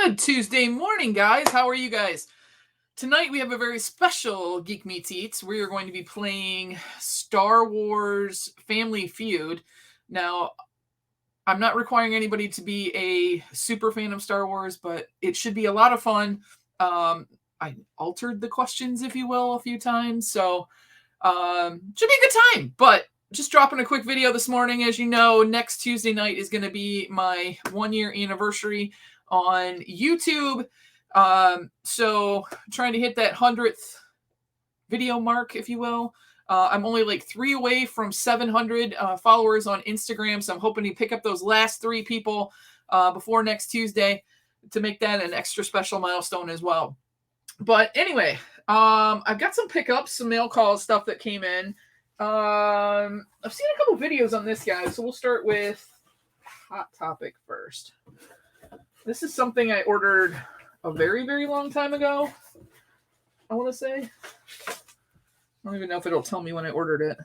Good Tuesday morning, guys. How are you guys? Tonight we have a very special Geek Meets Eats. We are going to be playing Star Wars Family Feud. Now, I'm not requiring anybody to be a super fan of Star Wars, but it should be a lot of fun. I altered the questions, if you will, a few times, so should be a good time. But just dropping a quick video this morning. As you know, next Tuesday night is going to be my 1-year anniversary on YouTube. So trying to hit that 100th video mark, if you will. I'm only like 3 away from 700 followers on Instagram, so I'm hoping to pick up those last 3 people before next Tuesday to make that an extra special milestone as well. But anyway, I've got some pickups, some mail calls, stuff that came in. I've seen a couple videos on this guy, so we'll start with Hot Topic first. This is something I ordered a very, very long time ago, I want to say. I don't even know if it'll tell me when I ordered it.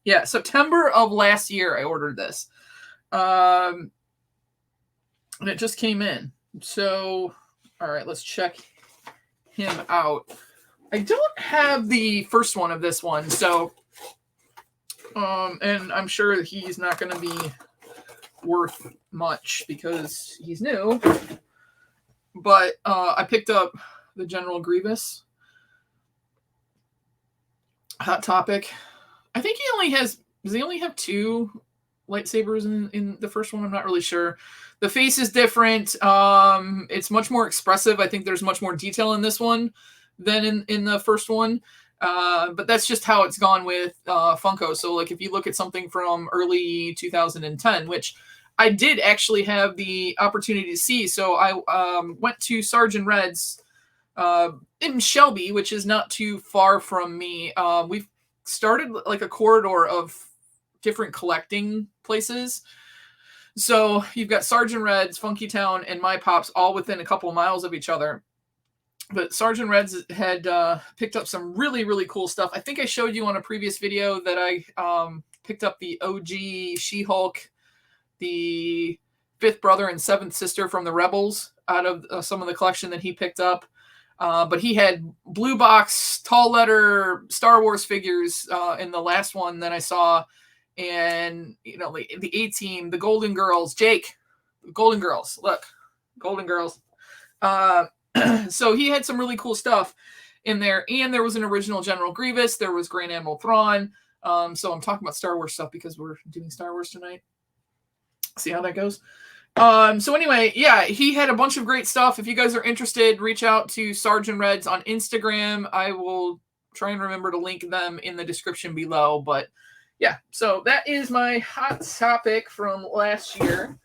Yeah, September of last year I ordered this. And it just came in. So, all right, let's check him out. I don't have the first one of this one, so and I'm sure he's not going to be worth much because he's new. But I picked up the General Grievous Hot Topic. I think does he only have 2 lightsabers in the first one? I'm not really sure. The face is different. It's much more expressive. I think there's much more detail in this one than in the first one. But that's just how it's gone with Funko. So like if you look at something from early 2010, which I did actually have the opportunity to see. So I went to Sergeant Red's in Shelby, which is not too far from me. We've started like a corridor of different collecting places. So you've got Sergeant Red's, Funky Town, and My Pops all within a couple of miles of each other. But Sergeant Red's had picked up some really, really cool stuff. I think I showed you on a previous video that I picked up the OG She-Hulk, the 5th brother and 7th sister from the Rebels out of some of the collection that he picked up. But he had blue box, tall letter Star Wars figures in the last one that I saw. And, you know, the A-Team, the Golden Girls, Jake, Golden Girls, look, Golden Girls. So he had some really cool stuff in there. And there was an original General Grievous. There was Grand Admiral Thrawn. So I'm talking about Star Wars stuff because we're doing Star Wars tonight. See how that goes. So anyway, yeah, he had a bunch of great stuff. If you guys are interested, reach out to Sergeant Reds on Instagram. I will try and remember to link them in the description below. But yeah, so that is my Hot Topic from last year.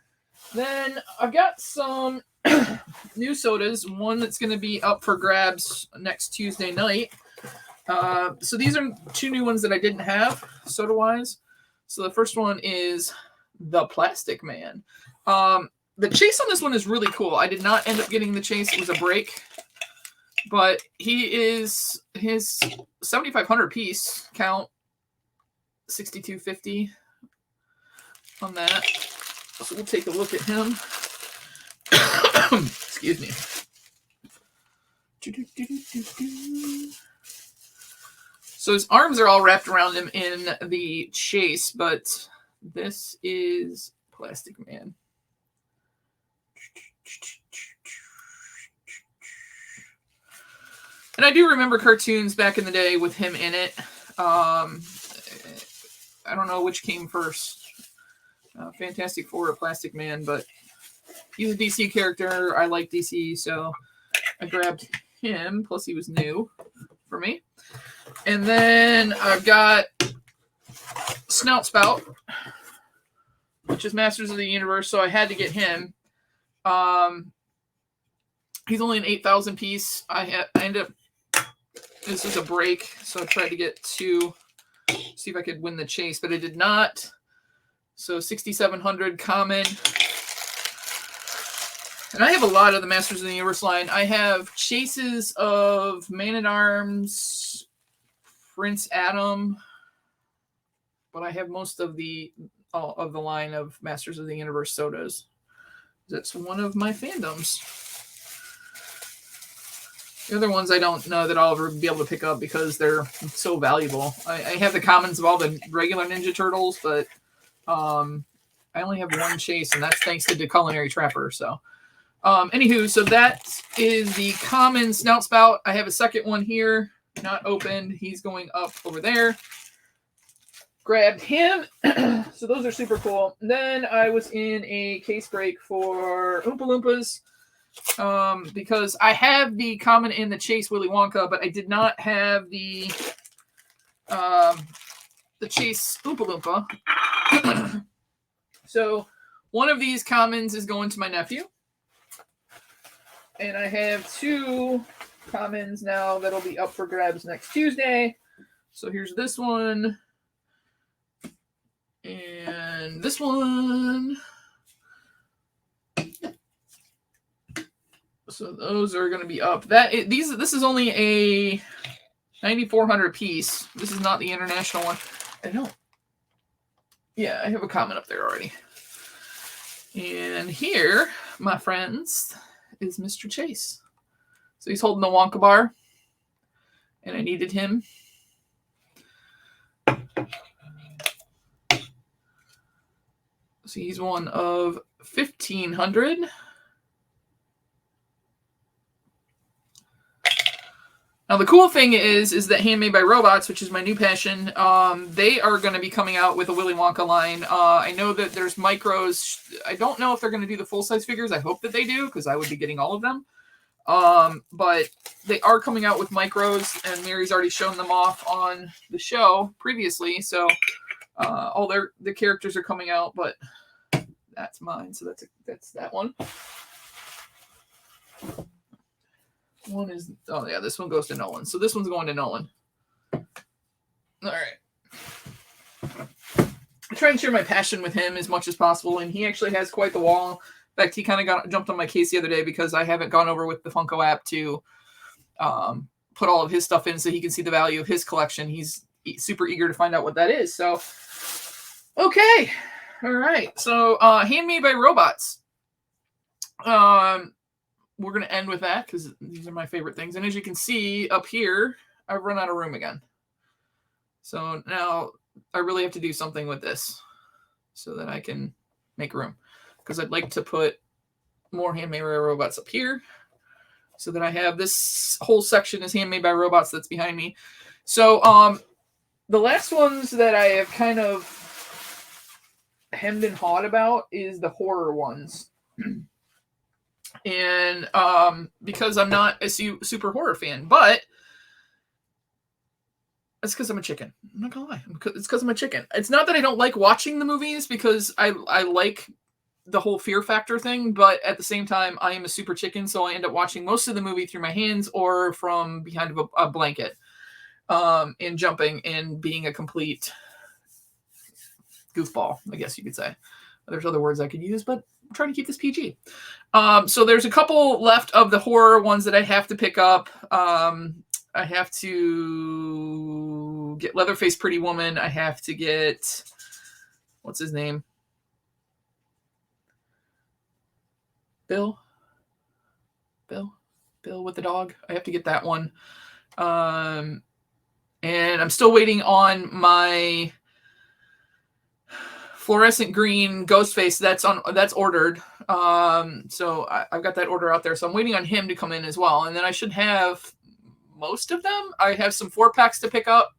Then I've got some new sodas. One that's going to be up for grabs next Tuesday night. So these are 2 new ones that I didn't have soda-wise. So the first one is the Plastic Man. The chase on this one is really cool. I did not end up getting the chase. It was a break. But he is his 7,500 piece count, 6,250 on that. So we'll take a look at him. Excuse me. So his arms are all wrapped around him in the chase, but this is Plastic Man. And I do remember cartoons back in the day with him in it. I don't know which came first, Fantastic Four or Plastic Man, but he's a DC character. I like DC, so I grabbed him. Plus, he was new for me. And then I've got Snout Spout, which is Masters of the Universe, so I had to get him. He's only an 8,000 piece. I ended up, this was a break, so I tried to get 2, see if I could win the chase, but I did not. So 6,700 common. And I have a lot of the Masters of the Universe line. I have chases of Man-at-Arms, Prince Adam, but I have most of the line of Masters of the Universe sodas. That's one of my fandoms. The other ones I don't know that I'll ever be able to pick up because they're so valuable. I have the commons of all the regular Ninja Turtles, but I only have one chase, and that's thanks to the Culinary Trapper. So, anywho, so that is the common Snout Spout. I have a second one here, not opened. He's going up over there. Grabbed him. So those are super cool. And then I was in a case break for Oompa Loompas. Because I have the common in the Chase Willy Wonka, but I did not have the Chase Oompa Loompa. So one of these commons is going to my nephew, and I have two commons now that'll be up for grabs next Tuesday. So here's this one and this one. So those are going to be up. This is only a 9,400 piece. This is not the international one. Yeah, I have a comment up there already. And here, my friends, is Mr. Chase. So he's holding the Wonka bar, and I needed him. So he's one of 1,500. Now, the cool thing is that Handmade by Robots, which is my new passion, they are going to be coming out with a Willy Wonka line. I know that there's micros. I don't know if they're going to do the full-size figures. I hope that they do, because I would be getting all of them. But they are coming out with micros, and Mary's already shown them off on the show previously. So all the characters are coming out, but that's mine. So that's that one. One is, oh yeah, this one goes to Nolan. So this one's going to Nolan. All right. I try and share my passion with him as much as possible, and he actually has quite the wall. In fact, he kind of jumped on my case the other day because I haven't gone over with the Funko app to put all of his stuff in so he can see the value of his collection. He's super eager to find out what that is. So, okay. All right. So, Handmade by Robots. We're going to end with that because these are my favorite things. And as you can see up here, I've run out of room again. So now I really have to do something with this so that I can make room. Because I'd like to put more Handmade by Robots up here so that I have this whole section is Handmade by Robots that's behind me. So the last ones that I have kind of hemmed and hawed about is the horror ones. And because I'm not a super horror fan, but it's because I'm a chicken. I'm not gonna lie. It's because I'm a chicken. It's not that I don't like watching the movies because I like the whole fear factor thing, but at the same time, I am a super chicken, so I end up watching most of the movie through my hands or from behind a blanket, and jumping and being a complete goofball, I guess you could say. There's other words I could use, but I'm trying to keep this PG. So there's a couple left of the horror ones that I have to pick up. I have to get Leatherface Pretty Woman. I have to get, what's his name? Bill with the dog. I have to get that one. And I'm still waiting on my fluorescent green Ghostface. That's ordered. So I've got that order out there. So I'm waiting on him to come in as well. And then I should have most of them. I have some 4-packs to pick up,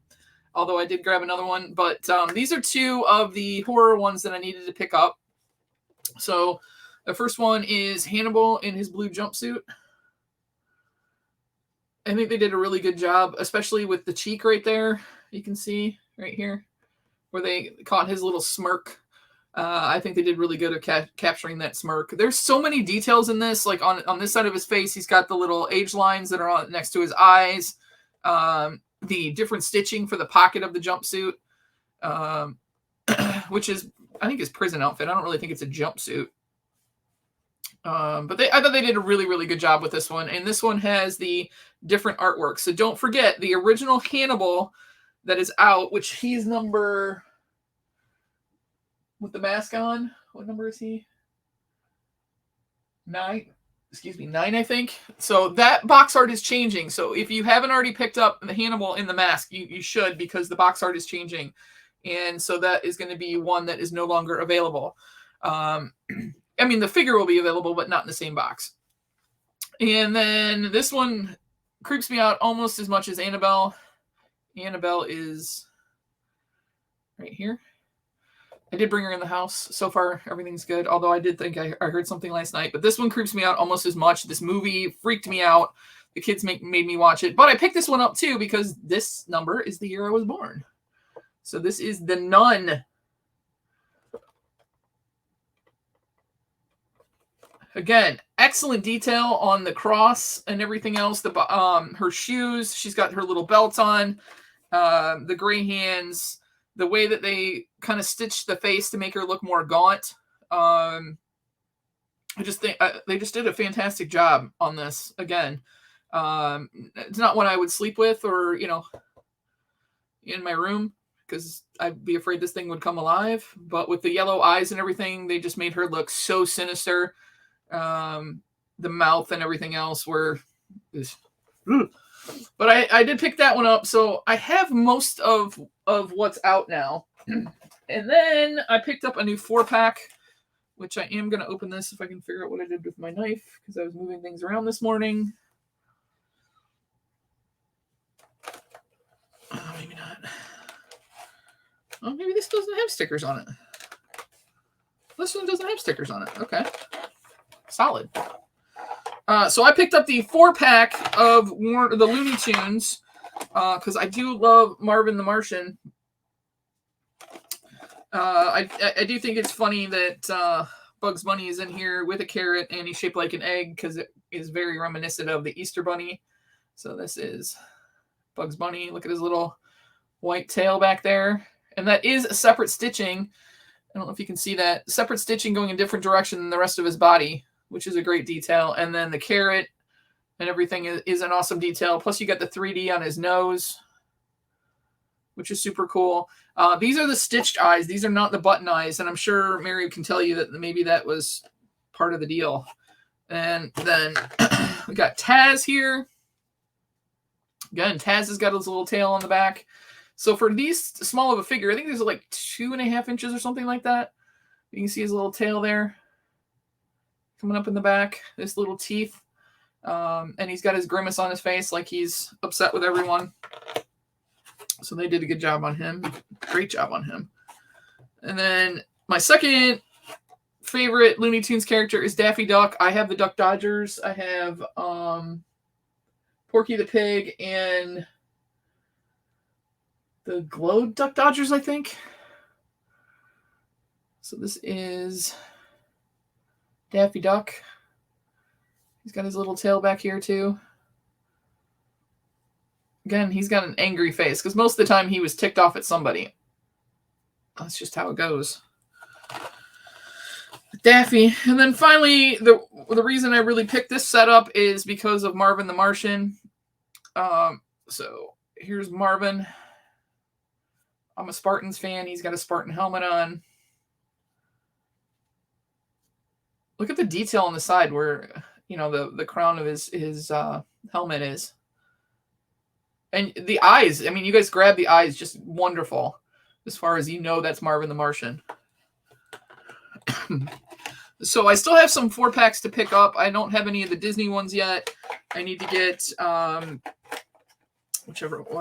although I did grab another one. But these are two of the horror ones that I needed to pick up. So the first one is Hannibal in his blue jumpsuit. I think they did a really good job, especially with the cheek right there. You can see right here where they caught his little smirk. I think they did really good at capturing that smirk. There's so many details in this. Like on this side of his face, he's got the little age lines that are next to his eyes. The different stitching for the pocket of the jumpsuit, which is, I think, his prison outfit. I don't really think it's a jumpsuit. But I thought they did a really, really good job with this one. And this one has the different artwork. So don't forget the original Hannibal that is out, which he's number, with the mask on. What number is he? 9. excuse me, 9, I think. So that box art is changing. So if you haven't already picked up the Hannibal in the mask, you should, because the box art is changing. And so that is going to be one that is no longer available. I mean, the figure will be available, but not in the same box. And then this one creeps me out almost as much as Annabelle. Annabelle is right here. I did bring her in the house. So far, everything's good. Although I did think I heard something last night. But this one creeps me out almost as much. This movie freaked me out. The kids made me watch it. But I picked this one up too because this number is the year I was born. So this is The Nun. Again, excellent detail on the cross and everything else. Her shoes, she's got her little belts on. The gray hands, the way that they kind of stitched the face to make her look more gaunt. I just think they just did a fantastic job on this. Again, it's not one I would sleep with or, in my room, because I'd be afraid this thing would come alive. But with the yellow eyes and everything, they just made her look so sinister. The mouth and everything else were... But I did pick that one up, so I have most of what's out now. And then I picked up a new 4-pack, which I am going to open this if I can figure out what I did with my knife, because I was moving things around this morning. Oh, maybe not. Oh, maybe this doesn't have stickers on it. This one doesn't have stickers on it. Okay. Solid. So I picked up the 4-pack of the Looney Tunes because I do love Marvin the Martian. I do think it's funny that Bugs Bunny is in here with a carrot and he's shaped like an egg because it is very reminiscent of the Easter Bunny. So this is Bugs Bunny. Look at his little white tail back there. And that is a separate stitching. I don't know if you can see that. Separate stitching going in different direction than the rest of his body, which is a great detail. And then the carrot and everything is an awesome detail. Plus you got the 3D on his nose, which is super cool. These are the stitched eyes. These are not the button eyes. And I'm sure Mary can tell you that maybe that was part of the deal. And then we got Taz here. Again, Taz has got his little tail on the back. So for these small of a figure, I think there's like 2.5 inches or something like that. You can see his little tail there coming up in the back, his little teeth. And he's got his grimace on his face like he's upset with everyone. So they did a good job on him. Great job on him. And then my second favorite Looney Tunes character is Daffy Duck. I have the Duck Dodgers. I have Porky the Pig and the Glowed Duck Dodgers, I think. So this is Daffy Duck. He's got his little tail back here too. Again, he's got an angry face because most of the time he was ticked off at somebody. That's just how it goes. Daffy. And then finally, the reason I really picked this setup is because of Marvin the Martian. So here's Marvin. I'm a Spartans fan. He's got a Spartan helmet on. Look at the detail on the side where, the crown of his helmet is. And the eyes, I mean, you guys grab the eyes, just wonderful. As far as that's Marvin the Martian. So I still have some 4-packs to pick up. I don't have any of the Disney ones yet. I need to get, what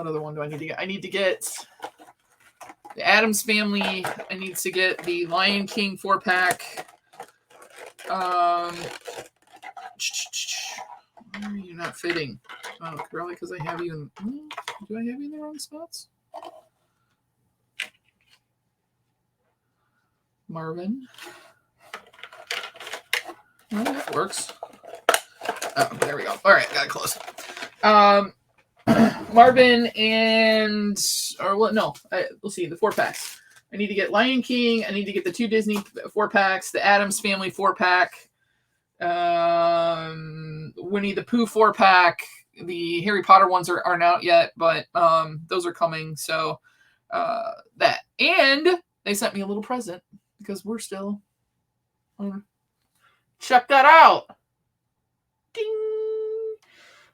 other one do I need to get? I need to get the Addams Family. I need to get the Lion King 4-pack. Why are you not fitting? Oh, probably because I have you in... Do I have you in the wrong spots? Marvin. Oh, that works. Oh, there we go. All right, got it close. Marvin and... let's see, the 4-packs. I need to get Lion King. I need to get the 2 Disney 4-packs, the Addams Family 4-pack, Winnie the Pooh 4-pack. The Harry Potter ones aren't out yet, but those are coming. So that. And they sent me a little present because we're still... check that out.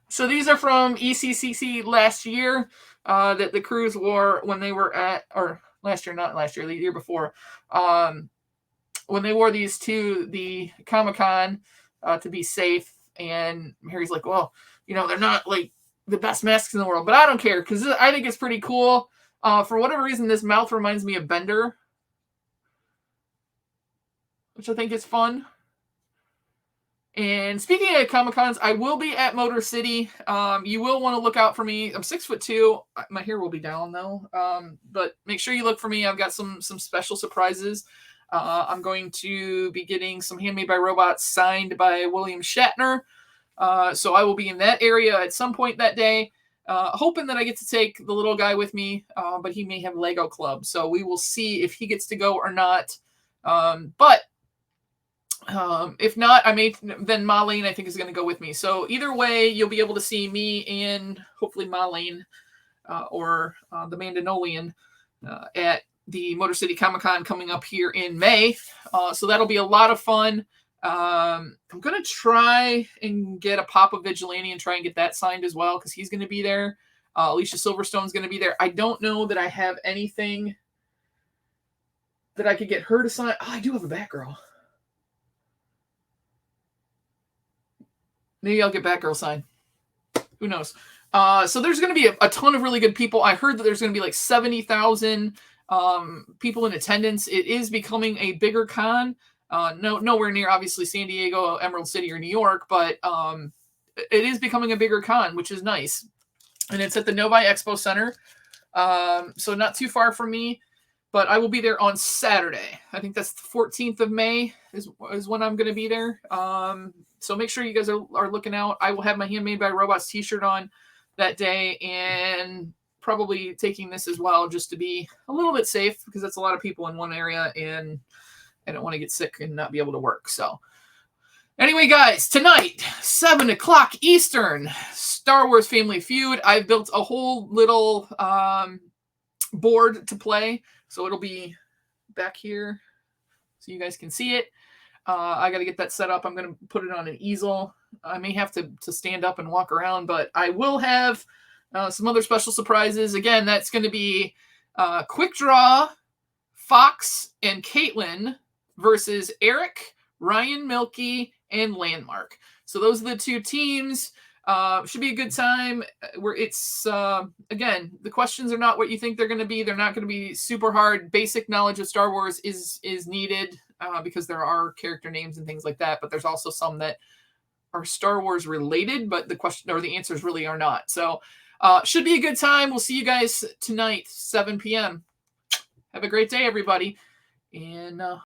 So these are from ECCC last year that the crews wore when they were at, or last year, not last year, the year before, when they wore these to the Comic-Con to be safe. And Harry's like, well, they're not like the best masks in the world, but I don't care because I think it's pretty cool. For whatever reason, this mouth reminds me of Bender, which I think is fun. And speaking of Comic-Cons, I will be at Motor City. You will want to look out for me. I'm 6'2". My hair will be down though. But make sure you look for me. I've got some special surprises. I'm going to be getting some Handmade by Robots signed by William Shatner. So I will be in that area at some point that day. Hoping that I get to take the little guy with me, but he may have Lego Club. So we will see if he gets to go or not. But if not, then Marlene, I think, is going to go with me. So either way, you'll be able to see me and hopefully Marlene or the Mandalorian at the Motor City Comic-Con coming up here in May. So that'll be a lot of fun. I'm going to try and get a Papa Vigilante and try and get that signed as well because he's going to be there. Alicia Silverstone's going to be there. I don't know that I have anything that I could get her to sign. Oh, I do have a Batgirl. Maybe I'll get Batgirl signed. Who knows? So there's going to be a ton of really good people. I heard that there's going to be like 70,000 people in attendance. It is becoming a bigger con. Nowhere near, obviously, San Diego, Emerald City, or New York, but it is becoming a bigger con, which is nice. And it's at the Novi Expo Center, so not too far from me. But I will be there on Saturday. I think that's the 14th of May is when I'm going to be there. So make sure you guys are looking out. I will have my Handmade by Robots t-shirt on that day and probably taking this as well just to be a little bit safe because that's a lot of people in one area and I don't want to get sick and not be able to work. So anyway, guys, tonight, 7 o'clock Eastern, Star Wars Family Feud. I've built a whole little board to play. So it'll be back here so you guys can see it. I got to get that set up. I'm going to put it on an easel. I may have to stand up and walk around, but I will have some other special surprises. Again, that's going to be Quick Draw, Fox, and Caitlin versus Eric, Ryan Milkey, and Landmark. So those are the two teams. Should be a good time where it's, again, the questions are not what you think they're going to be. They're not going to be super hard. Basic knowledge of Star Wars is needed because there are character names and things like that. But there's also some that are Star Wars related, but the question or the answers really are not. So should be a good time. We'll see you guys tonight, 7 p.m. Have a great day, everybody. And